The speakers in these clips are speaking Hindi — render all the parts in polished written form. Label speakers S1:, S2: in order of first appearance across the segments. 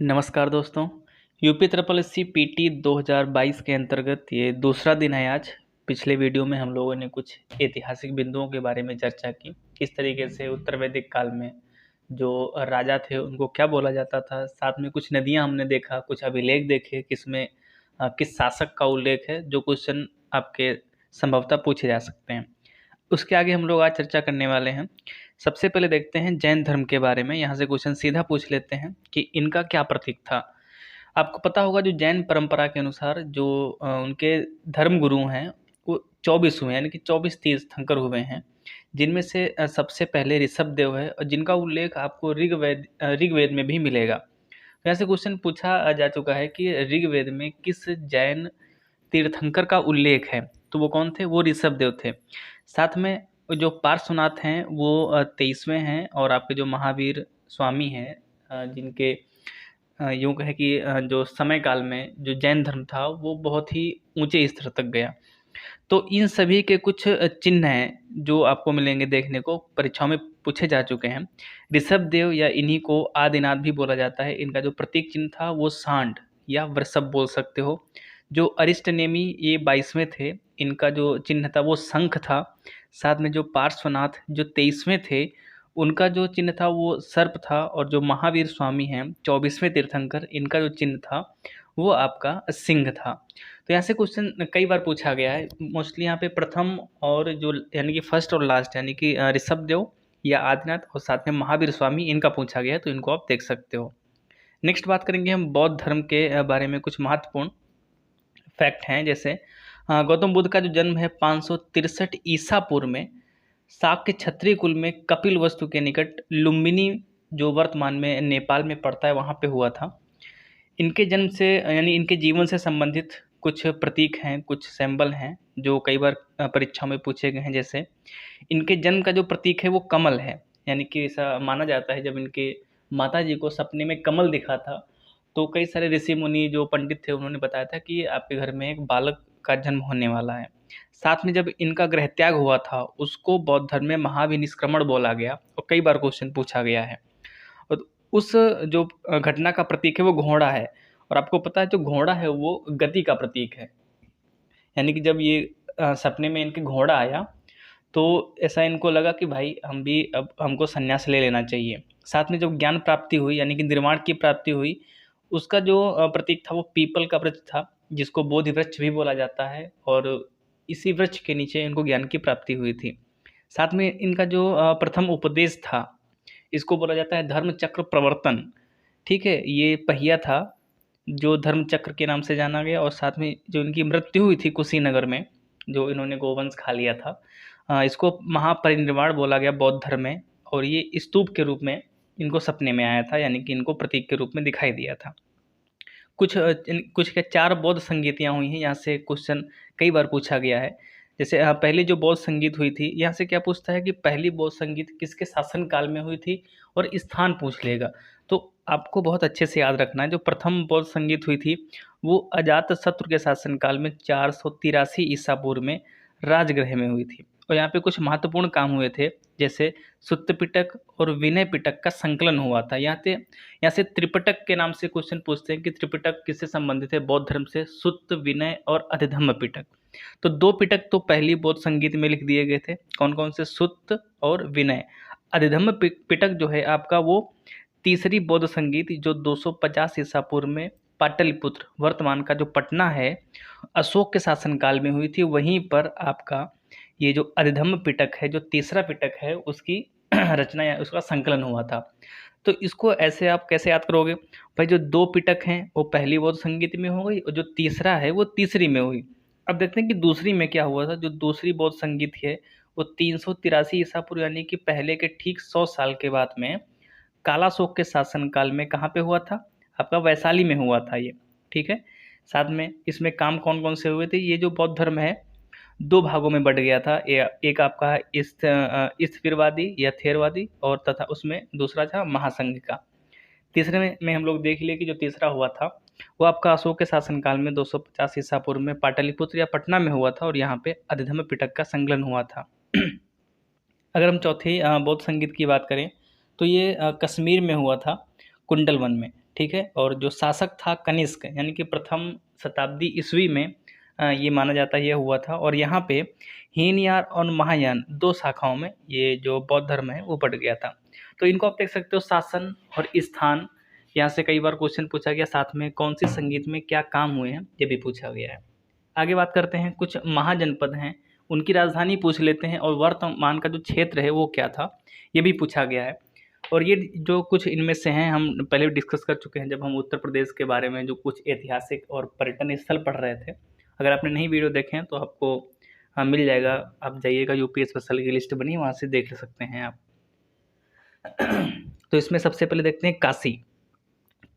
S1: नमस्कार दोस्तों। UP triple S C PT 2022 के अंतर्गत ये दूसरा दिन है आज। पिछले वीडियो में हम लोगों ने कुछ ऐतिहासिक बिंदुओं के बारे में चर्चा की। किस तरीके से उत्तर वैदिक काल में जो राजा थे उनको क्या बोला जाता था। साथ में कुछ नदियां हमने देखा, कुछ अभिलेख देखे किसमें किस शासक का उल्लेख है। जो क्वेश्चन आपके संभवतः पूछे जा सकते हैं, उसके आगे हम लोग आज चर्चा करने वाले हैं। सबसे पहले देखते हैं जैन धर्म के बारे में। यहाँ से क्वेश्चन सीधा पूछ लेते हैं कि इनका क्या प्रतीक था। आपको पता होगा जो जैन परंपरा के अनुसार जो उनके धर्म गुरु हैं वो 24 हुए, यानी कि 24 तीर्थंकर हुए हैं, जिनमें से सबसे पहले ऋषभ देव है और जिनका उल्लेख आपको ऋग्वेद में भी मिलेगा। तो यहाँ से क्वेश्चन पूछा जा चुका है कि ऋग्वेद में किस जैन तीर्थंकर का उल्लेख है, तो वो कौन थे? वो ऋषभ देव थे। साथ में जो पार्श्वनाथ हैं वो 23वें हैं और आपके जो महावीर स्वामी हैं जिनके यूँ कहें कि जो समय काल में जो जैन धर्म था वो बहुत ही ऊंचे स्तर तक गया। तो इन सभी के कुछ चिन्ह हैं जो आपको मिलेंगे देखने को, परीक्षाओं में पूछे जा चुके हैं। ऋषभ देव या इन्हीं को आदिनाथ भी बोला जाता है। इनका जो प्रतीक चिन्ह था वो सांड या वृषभ बोल सकते हो। जो अरिष्ट नेमी ये 22वें थे, इनका जो चिन्ह था वो शंख था। साथ में जो पार्श्वनाथ जो 23वें थे, उनका जो चिन्ह था वो सर्प था। और जो महावीर स्वामी हैं 24वें तीर्थंकर, इनका जो चिन्ह था वो आपका सिंह था। तो यहाँ से क्वेश्चन कई बार पूछा गया है। मोस्टली यहाँ पे प्रथम और जो यानी कि फर्स्ट और लास्ट यानी कि ऋषभ देव या आदिनाथ और साथ में महावीर स्वामी, इनका पूछा गया है, तो इनको आप देख सकते हो। नेक्स्ट बात करेंगे हम बौद्ध धर्म के बारे में। कुछ महत्वपूर्ण फैक्ट हैं, जैसे गौतम बुद्ध का जो जन्म है 563 ईसा पूर्व में शाक्य क्षत्रिय कुल में कपिल वस्तु के निकट लुम्बिनी, जो वर्तमान में नेपाल में पड़ता है, वहाँ पे हुआ था। इनके जन्म से यानी इनके जीवन से संबंधित कुछ प्रतीक हैं, कुछ सिंबल हैं जो कई बार परीक्षा में पूछे गए हैं। जैसे इनके जन्म का जो प्रतीक है वो कमल है, यानी कि ऐसा माना जाता है जब इनके माता जी को सपने में कमल दिखा था तो कई सारे ऋषि मुनि जो पंडित थे उन्होंने बताया था कि आपके घर में एक बालक का जन्म होने वाला है। साथ में जब इनका गृह त्याग हुआ था उसको बौद्ध धर्म में महाविनिष्क्रमण बोला गया और कई बार क्वेश्चन पूछा गया है। और उस जो घटना का प्रतीक है वो घोड़ा है। और आपको पता है जो घोड़ा है वो गति का प्रतीक है, यानी कि जब ये सपने में इनके घोड़ा आया तो ऐसा इनको लगा कि भाई हम भी अब हमको संन्यास ले लेना चाहिए। साथ में जब ज्ञान प्राप्ति हुई यानी कि निर्वाण की प्राप्ति हुई, उसका जो प्रतीक था वो पीपल का वृक्ष था, जिसको बोधि वृक्ष भी बोला जाता है। और इसी वृक्ष के नीचे इनको ज्ञान की प्राप्ति हुई थी। साथ में इनका जो प्रथम उपदेश था, इसको बोला जाता है धर्म चक्र प्रवर्तन। ठीक है, ये पहिया था जो धर्म चक्र के नाम से जाना गया। और साथ में जो इनकी मृत्यु हुई थी कुशीनगर में, जो इन्होंने गोवंश खा लिया था, इसको महापरिनिर्वाण बोला गया बौद्ध धर्म में। और ये स्तूप के रूप में इनको सपने में आया था, यानी कि इनको प्रतीक के रूप में दिखाई दिया था। कुछ के 4 बौद्ध संगीतियाँ हुई हैं, यहाँ से क्वेश्चन कई बार पूछा गया है। जैसे पहली जो बौद्ध संगीत हुई थी, यहाँ से क्या पूछता है कि पहली बौद्ध संगीत किसके शासन काल में हुई थी, और स्थान पूछ लेगा। तो आपको बहुत अच्छे से याद रखना है, जो प्रथम बौद्ध संगीत हुई थी वो अजातशत्रु के शासन काल में 483 ईसा पूर्व में राजगृह में हुई थी। और यहाँ पे कुछ महत्वपूर्ण काम हुए थे, जैसे सुत्त पिटक और विनय पिटक का संकलन हुआ था। यहाँ से त्रिपिटक के नाम से क्वेश्चन पूछते हैं कि त्रिपिटक किससे संबंधित है? बौद्ध धर्म से। सुत्त, विनय और अधिधम्म पिटक। तो 2 पिटक तो पहली बौद्ध संगीत में लिख दिए गए थे। कौन कौन से? सुत्त और विनय। अधिधम्म पिटक जो है आपका वो तीसरी बौद्ध संगीत जो 250 ईसा पूर्व में पाटलिपुत्र, वर्तमान का जो पटना है, अशोक के शासनकाल में हुई थी। वहीं पर आपका ये जो अधिधम्म पिटक है, जो तीसरा पिटक है, उसकी रचना या उसका संकलन हुआ था। तो इसको ऐसे आप कैसे याद करोगे? भाई जो 2 पिटक हैं वो पहली बौद्ध संगीत में हो गई और जो तीसरा है वो तीसरी में हुई। अब देखते हैं कि दूसरी में क्या हुआ था। जो दूसरी बौद्ध संगीत है वो 383 ईसा पूर्व यानी कि पहले के ठीक 100 साल के बाद में कालाशोक के शासनकाल में कहाँ पे हुआ था? आपका वैशाली में हुआ था ये। ठीक है। साथ में इसमें काम कौन कौन से हुए थे? ये जो बौद्ध धर्म है 2 भागों में बँट गया था। एक आपका स्थिरवादी या थेरवादी, और तथा उसमें दूसरा था महासंघ का। तीसरे में हम लोग देख लिए कि जो तीसरा हुआ था वो आपका अशोक के शासनकाल में 250 ईसा पूर्व में पाटलिपुत्र या पटना में हुआ था, और यहाँ पे अधिधम्म पिटक का संकलन हुआ था। अगर हम चौथी बौद्ध संगीत की बात करें तो ये कश्मीर में हुआ था, कुंडल वन में। ठीक है। और जो शासक था कनिष्क, यानी कि प्रथम शताब्दी ईस्वी में ये माना जाता है ये हुआ था। और यहाँ पे हीनयान और महायान 2 शाखाओं में ये जो बौद्ध धर्म है वो बट गया था। तो इनको आप देख सकते हो, शासन और स्थान, यहाँ से कई बार क्वेश्चन पूछा गया। साथ में कौन सी संगीत में क्या काम हुए हैं ये भी पूछा गया है। आगे बात करते हैं, कुछ महाजनपद हैं उनकी राजधानी पूछ लेते हैं, और वर्तमान का जो क्षेत्र है वो क्या था ये भी पूछा गया है। और ये जो कुछ इनमें से हैं हम पहले भी डिस्कस कर चुके हैं जब हम उत्तर प्रदेश के बारे में जो कुछ ऐतिहासिक और पर्यटन स्थल पढ़ रहे थे। अगर आपने नहीं वीडियो देखे हैं तो आपको मिल जाएगा, आप जाइएगा यूपी स्पेशल की लिस्ट बनी है वहाँ से देख सकते हैं आप। तो इसमें सबसे पहले देखते हैं काशी।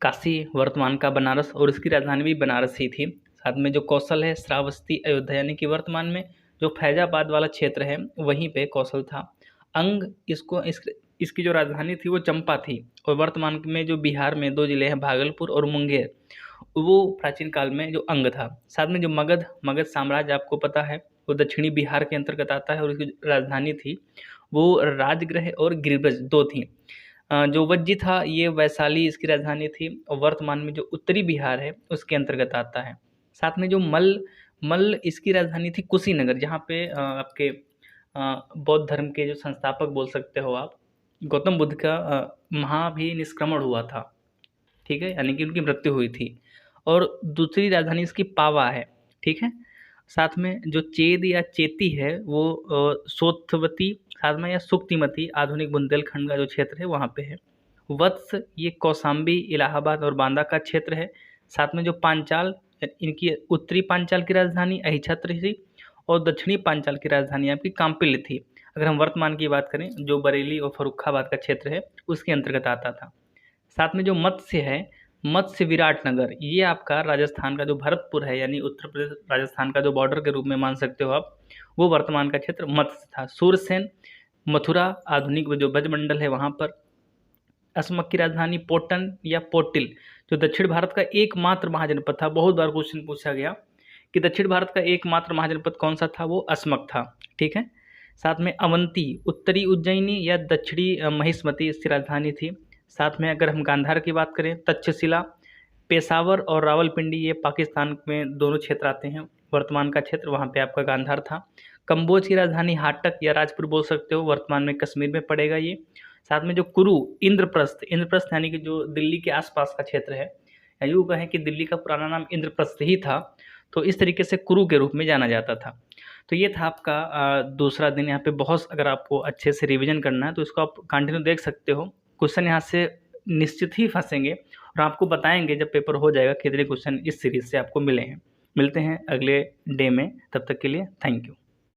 S1: काशी वर्तमान का बनारस, और इसकी राजधानी भी बनारस ही थी। साथ में जो कौशल है श्रावस्ती अयोध्या, यानी कि वर्तमान में जो फैजाबाद वाला क्षेत्र है वहीं पे कौशल था। अंग इसकी जो राजधानी थी वो चंपा थी। और वर्तमान में जो बिहार में 2 जिले हैं भागलपुर और मुंगेर, वो प्राचीन काल में जो अंग था। साथ में जो मगध साम्राज्य आपको पता है वो दक्षिणी बिहार के अंतर्गत आता है, और इसकी राजधानी थी वो राजगृह और गिरिब्रज 2 थी। जो वज्जी था ये वैशाली इसकी राजधानी थी, और वर्तमान में जो उत्तरी बिहार है उसके अंतर्गत आता है। साथ में जो मल्ल इसकी राजधानी थी कुशीनगर, जहाँ पे आपके बौद्ध धर्म के जो संस्थापक बोल सकते हो आप, गौतम बुद्ध का महाभिनिष्क्रमण हुआ था, ठीक है, यानी कि उनकी मृत्यु हुई थी। और दूसरी राजधानी इसकी पावा है, ठीक है। साथ में जो चेद या चेती है वो सोथवती, साथ में या सुक्तिमती आधुनिक बुंदेलखंड का जो क्षेत्र है वहाँ पे है। वत्स ये कौशाम्बी इलाहाबाद और बांदा का क्षेत्र है। साथ में जो पांचाल, इनकी उत्तरी पांचाल की राजधानी अहिछत्र थी, और दक्षिणी पांचाल की राजधानी आपकी काम्पिल्य थी। अगर हम वर्तमान की बात करें जो बरेली और फर्रुखाबाद का क्षेत्र है उसके अंतर्गत आता था। साथ में जो मत्स्य है, मत्स्य विराटनगर, ये आपका राजस्थान का जो भरतपुर है, यानी उत्तर प्रदेश राजस्थान का जो बॉर्डर के रूप में मान सकते हो आप, वो वर्तमान का क्षेत्र मत्स्य था। सूरसेन मथुरा आधुनिक जो ब्रजमंडल है वहाँ पर। असमक की राजधानी पोटन या पोटिल, जो दक्षिण भारत का एकमात्र महाजनपद था। बहुत बार क्वेश्चन पूछा गया कि दक्षिण भारत का एकमात्र महाजनपद कौन सा था, वो असमक था, ठीक है। साथ में अवंती उत्तरी उज्जैनी या दक्षिणी महिष्मती इसकी राजधानी थी। साथ में अगर हम गांधार की बात करें, तक्षशिला, पेशावर और रावलपिंडी ये पाकिस्तान में दोनों क्षेत्र आते हैं। वर्तमान का क्षेत्र वहाँ पे आपका गांधार था। कंबोज की राजधानी हाटक या राजपुर बोल सकते हो, वर्तमान में कश्मीर में पड़ेगा ये। साथ में जो कुरु इंद्रप्रस्थ यानी कि जो दिल्ली के आसपास का क्षेत्र है, या यूँ कहें कि दिल्ली का पुराना नाम इंद्रप्रस्थ ही था, तो इस तरीके से कुरु के रूप में जाना जाता था। तो ये था आपका दूसरा दिन। यहाँ पे बहुत, अगर आपको अच्छे से रिवीजन करना है तो इसको आप कंटिन्यू देख सकते हो। क्वेश्चन यहाँ से निश्चित ही फंसेंगे, और आपको बताएंगे जब पेपर हो जाएगा कितने क्वेश्चन इस सीरीज से आपको मिले हैं। मिलते हैं अगले डे में, तब तक के लिए थैंक यू।